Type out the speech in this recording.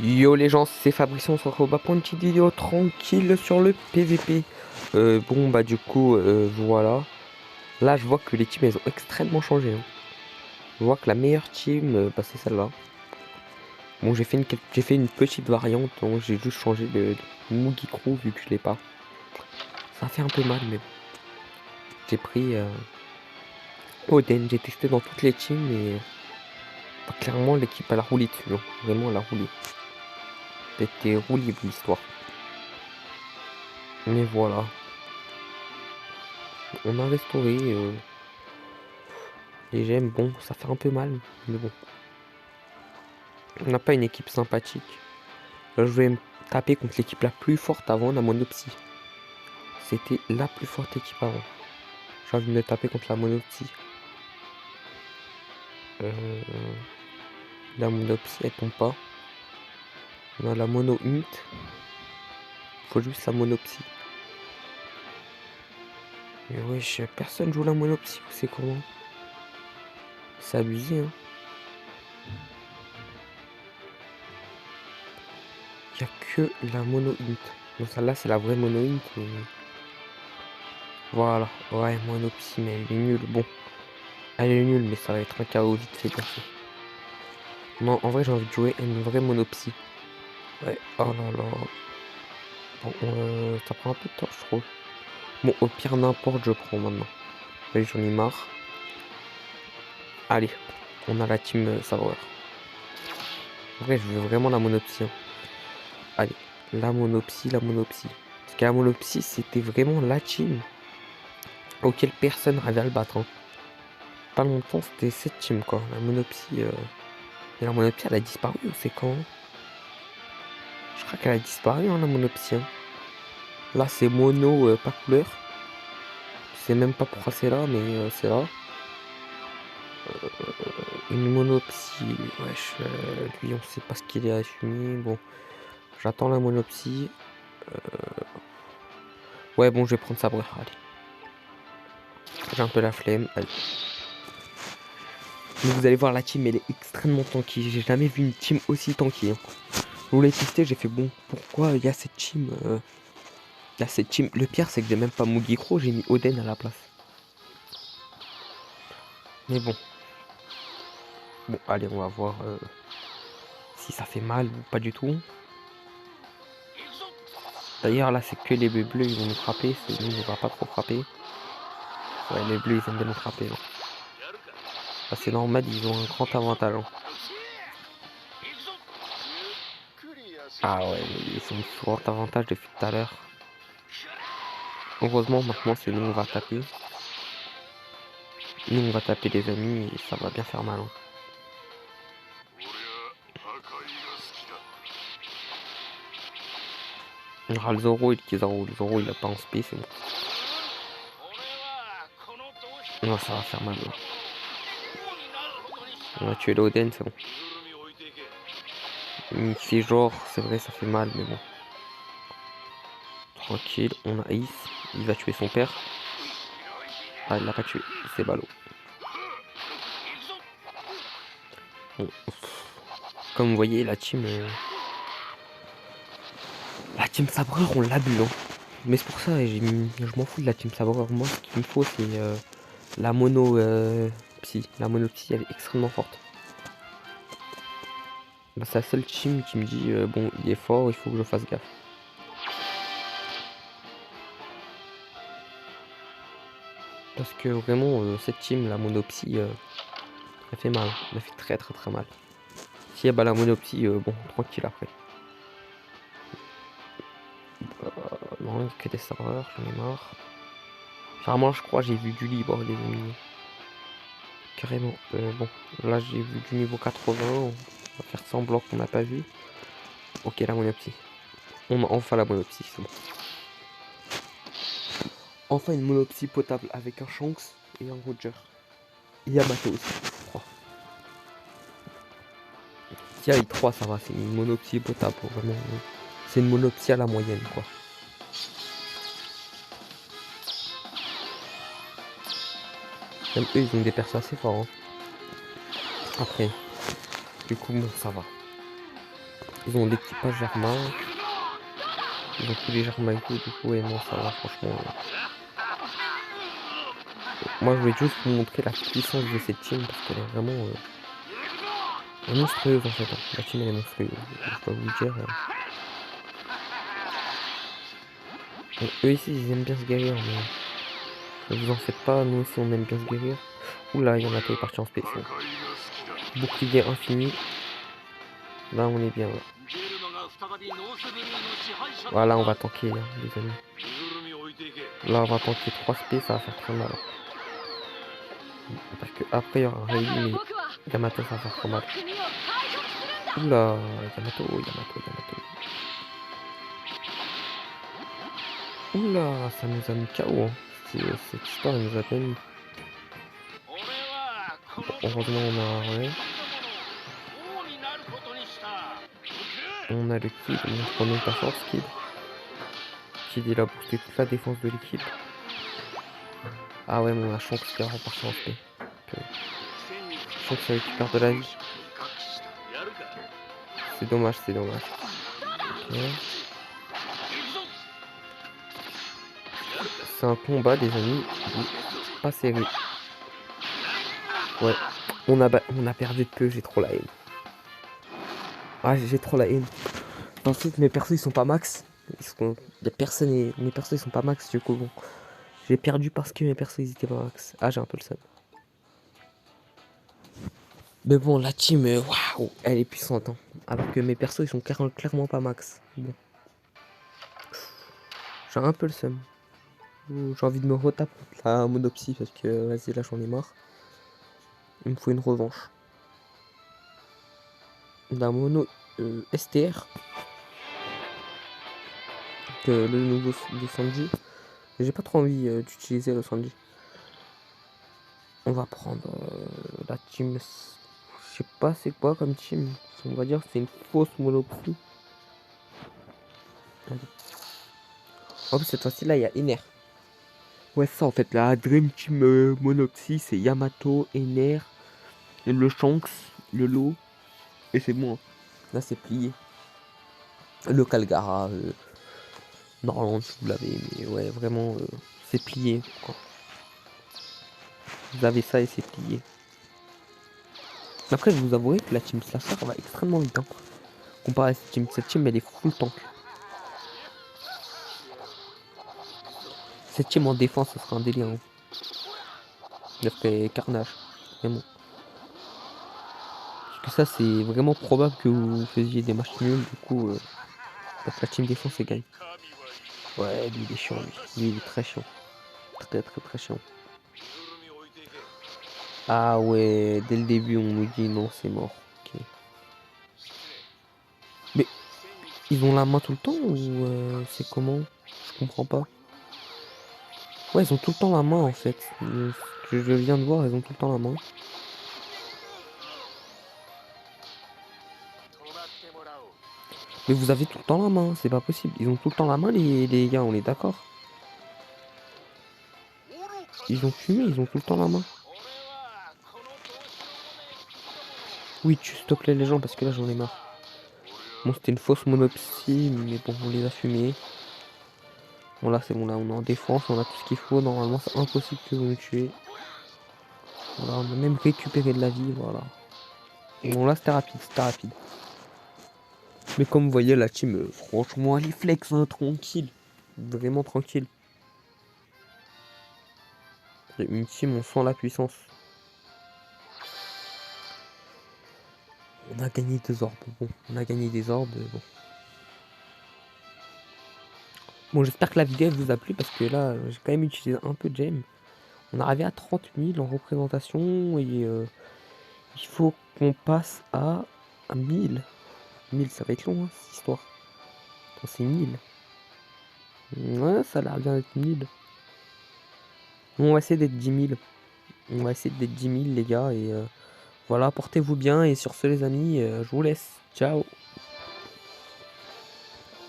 Yo les gens, c'est Fabrice, on se retrouve pour une petite vidéo tranquille sur le PVP. Bon bah du coup, voilà. Là je vois que les teams elles ont extrêmement changé, hein. Je vois que la meilleure team, bah, c'est celle-là. Bon j'ai fait une petite variante, donc j'ai juste changé de Mugi Crew vu que je l'ai pas. Ça fait un peu mal mais bon. J'ai pris Oden, j'ai testé dans toutes les teams et bah, clairement l'équipe elle a roulé dessus, hein. Vraiment elle a roulé. C'était roulible l'histoire. Mais voilà. On a restauré. Les gemmes, bon, ça fait un peu mal, mais bon. On n'a pas une équipe sympathique. Là, je vais me taper contre l'équipe la plus forte avant, la Monopsie. C'était la plus forte équipe avant. J'ai envie de me taper contre la Monopsie. Euh, la Monopsie, elle tombe pas. On a la Mono Int. Faut juste la Monopsie. Mais wesh, personne joue la Monopsie, c'est comment? C'est abusé, hein. Il a que la Mono Int. Donc celle-là, c'est la vraie Mono Int, mais... Voilà, ouais, Monopsie, mais elle est nulle. Bon, elle est nulle, mais ça va être un chaos vite fait, perso. Non, en vrai, j'ai envie de jouer une vraie monopsie. Ouais, oh là là. Bon, ça prend un peu de temps, je trouve. Bon, au pire, n'importe, je prends maintenant. Allez, j'en ai marre. Allez, on a la team Sauveur. En vrai, je veux vraiment la monopsie, hein. Allez, la monopsie, la monopsie. Parce que la monopsie, c'était vraiment la team auquel personne n'arrivait à le battre, hein. Pas longtemps, c'était cette team, quoi. La monopsie. Et la monopsie, elle a disparu, c'est quand? Je crois qu'elle a disparu, hein, la monopsie, hein. Là, c'est mono, pas couleur. Je sais même pas pourquoi c'est là, mais c'est là. Une monopsie, wesh, lui on sait pas ce qu'il est assumé. Bon, j'attends la monopsie. Ouais, bon, je vais prendre sabreur, allez. J'ai un peu la flemme, allez. Mais vous allez voir, la team elle est extrêmement tanky. J'ai jamais vu une team aussi tanky, hein. Je voulais tester, j'ai fait bon, pourquoi il y a cette team il y a cette team. Le pire, c'est que j'ai même pas Mugikro, j'ai mis Oden à la place. Mais bon. Bon, allez, on va voir si ça fait mal ou pas du tout. D'ailleurs, là, c'est que les bleus, ils vont nous frapper. Nous, on va pas trop frapper. Ouais, les bleus, ils aiment bien nous frapper, là. Bah, c'est normal, ils ont un grand avantage, hein. Ah ouais, ils ont un grand avantage depuis tout à l'heure. Heureusement, maintenant, c'est nous, on va taper. Nous, on va taper les amis et ça va bien faire mal, hein. On aura le Zoro et le Kizaru. Le Zoro, il a pas en spé, c'est bon. Non, ça va faire mal, là. On va tuer l'Oden, c'est bon. Il fait genre, c'est vrai, ça fait mal, mais bon. Tranquille, on a Ace. Il va tuer son père. Ah, il l'a pas tué, c'est ballot. Bon. Comme vous voyez, la team Sabreur, on l'a bu, hein. Mais c'est pour ça, je m'en fous de la team Sabreur. Moi, ce qu'il me faut, c'est la mono psy. La mono psy, elle est extrêmement forte. Bah, c'est la seule team qui me dit, bon, il est fort, il faut que je fasse gaffe. Parce que vraiment, cette team, la monopsie, elle fait mal. Elle fait très très très mal. Si elle bat la monopsie, bon, tranquille après. Non, il n'y a que des serveurs, j'en ai marre. Vraiment, je crois j'ai vu du libre, les amis. Carrément. Bon, là j'ai vu du niveau 80. On va faire semblant qu'on n'a pas vu. Ok, la monopsie. On a enfin la monopsie, c'est bon. Enfin une monopsie potable avec un Shanks et un Roger. Et Yamato aussi, je crois. Si avec 3 ça va, c'est une monopsie potable, vraiment. C'est une monopsie à la moyenne, quoi. Même eux, ils ont des persos assez forts, hein. Après, du coup, bon, ça va. Ils ont l'équipage Germain. Ils ont tous les Germains et tout, du coup, et non, ça va, franchement. Moi, je voulais juste vous montrer la puissance de cette team, parce qu'elle est vraiment monstrueuse, en fait. Hein. La team, elle est monstrueuse, je dois vous le dire. Donc, eux, ici, ils aiment bien se guérir, mais ne vous en faites pas, nous aussi, on aime bien se guérir. Oula, Yamato est parti en spécial. Bouclier infini. Là, on est bien, là. Voilà, on va tanker, hein, les amis. Là, on va tanker 3 spé, ça va faire très mal. Parce que après il y aura un Rei, mais Yamato, ça va faire trop mal. Oula, Yamato. Oula, ça nous a mis KO. Hein. Cette histoire, elle nous a pas mis. Heureusement, on a un Rei. On a le Kid, on montre ta force, Kid. Kid, il a boosté toute la défense de l'équipe. Ah ouais, mais on a Shanks qui a reparti en spé. Shanks récupère de la vie. C'est dommage. Okay. C'est un combat, des amis, pas serré. Ouais, on a perdu de peu, j'ai trop la haine. Ah, j'ai trop la haine. Ensuite, mes persos ils sont pas max. Mes persos ils sont pas max, du coup bon. J'ai perdu parce que mes persos ils étaient pas max. Ah, j'ai un peu le seum. Mais bon, la team, waouh, elle est puissante. Hein. Alors que mes persos ils sont clairement pas max. Bon. J'ai un peu le seum. J'ai envie de me retaper la monopsie parce que vas-y, là j'en ai marre. Il me faut une revanche. La mono STR. Que le nouveau de Sanji. J'ai pas trop envie d'utiliser le Sanji. On va prendre la team. Je sais pas c'est quoi comme team. On va dire que c'est une fausse monopsie. En plus cette fois-ci là il y a Ener. Ouais ça en fait la Dream Team monopsie c'est Yamato, Ener, le Shanks, le Law. Et c'est bon. Hein. Là c'est plié. Le Calgara. Normalement si vous l'avez mais ouais vraiment c'est plié quoi. Vous avez ça et c'est plié. Après je vous avouerai que la team Slasher va extrêmement vite. Hein. Comparé à cette team elle est full tank. Cette team en défense ce sera un délire. Hein. Il a fait carnage. Vraiment. Parce que ça c'est vraiment probable que vous faisiez des matchs nuls. Du coup la team défense elle gagne. Ouais lui il est chiant lui. Lui il est très chiant. Très chiant. Ah ouais, dès le début on nous dit non c'est mort. Okay. Mais ils ont la main tout le temps ou c'est comment? Je comprends pas. Ouais ils ont tout le temps la main en fait. Je viens de voir, ils ont tout le temps la main. Mais vous avez tout le temps la main, c'est pas possible. Ils ont tout le temps la main les gars, on est d'accord. Ils ont fumé, ils ont tout le temps la main. Oui, tu stoppes les gens parce que là j'en ai marre. Bon, c'était une fausse monopsie, mais bon, on les a fumés. Bon, là c'est bon, là on est en défense, on a tout ce qu'il faut. Normalement, c'est impossible que vous nous tuiez. Voilà, on a même récupéré de la vie, voilà. Bon, là c'était rapide. Mais comme vous voyez, la team, franchement, elle est flex, hein, tranquille. Vraiment tranquille. Une team, on sent la puissance. On a gagné 2 orbes. Bon, on a gagné des orbes. Bon. Bon, j'espère que la vidéo vous a plu parce que là, j'ai quand même utilisé un peu de gemme. On est arrivé à 30 000 en représentation et il faut qu'on passe à 1000. 1000, ça va être long, hein, cette histoire. Attends, c'est 1000. Ouais, ça a l'air bien d'être 1000. On va essayer d'être 10 000. On va essayer d'être 10 000, les gars. Et voilà, portez-vous bien. Et sur ce, les amis, je vous laisse. Ciao.